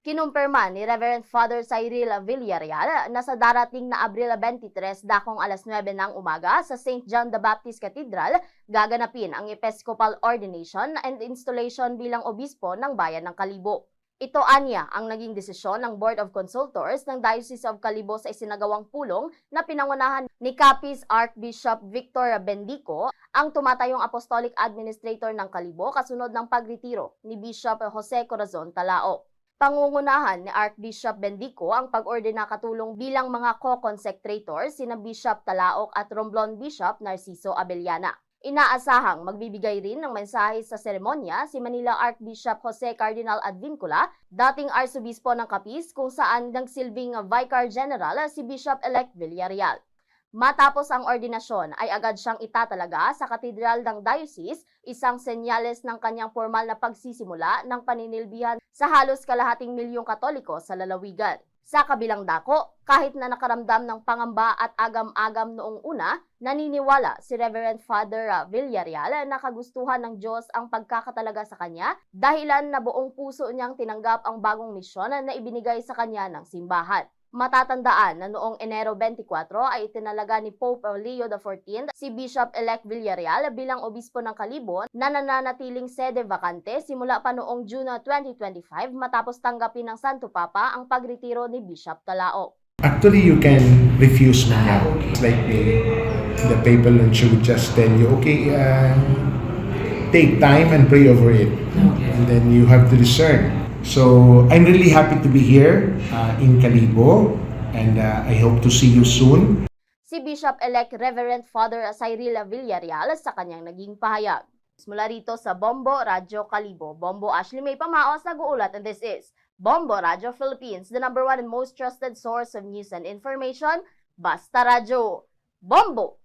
Kinumpirma ni Reverend Father Cyril Villarreal na sa darating na Abril 23 dakong alas 9 ng umaga sa St. John the Baptist Cathedral, gaganapin ang Episcopal Ordination and Installation bilang obispo ng Bayan ng Kalibo. Ito anya ang naging desisyon ng Board of Consultors ng Diocese of Kalibo sa isinagawang pulong na pinangunahan ni Capiz Archbishop Victor Bendico, ang tumatayong Apostolic Administrator ng Kalibo kasunod ng pagretiro ni Bishop Jose Corazon Talao. Pangungunahan ni Archbishop Bendico ang pag-ordina katulong bilang mga co-consecrators sina Bishop Talaok at Romblon Bishop Narciso Abellana. Inaasahang magbibigay rin ng mensahe sa seremonya si Manila Archbishop Jose Cardinal Advincula, dating Arsobispo ng Capiz, kung saan nagsilbing Vicar General si Bishop-elect Villarreal. Matapos ang ordinasyon ay agad siyang itatalaga sa katedral ng diocese, isang senyales ng kanyang formal na pagsisimula ng paninilbihan sa halos kalahating milyong Katoliko sa lalawigan. Sa kabilang dako, kahit na nakaramdam ng pangamba at agam-agam noong una, naniniwala si Reverend Father Villarreal na kagustuhan ng Diyos ang pagkakatalaga sa kanya, dahilan na buong puso niyang tinanggap ang bagong misyon na ibinigay sa kanya ng simbahan. Matatandaan na noong Enero 24 ay itinalaga ni Pope Leo XIV si Bishop-elect Villarreal bilang obispo ng Kalibo na nananatiling sede vakante simula pa noong June 2025 matapos tanggapin ng Santo Papa ang pagretiro ni Bishop Talao. Actually, you can refuse man now. It's like the papal nuncio would just tell you, okay, take time and pray over it. And then you have to discern. So, I'm really happy to be here in Kalibo, and I hope to see you soon. Si Bishop-elect Reverend Father Cyril Villarreal sa kanyang naging pahayag. Mula rito sa Bombo Radyo Kalibo, Bombo Ashley May Pamaos nag-uulat, and this is Bombo Radyo Philippines, the #1 and most trusted source of news and information. Basta Radyo. Bombo!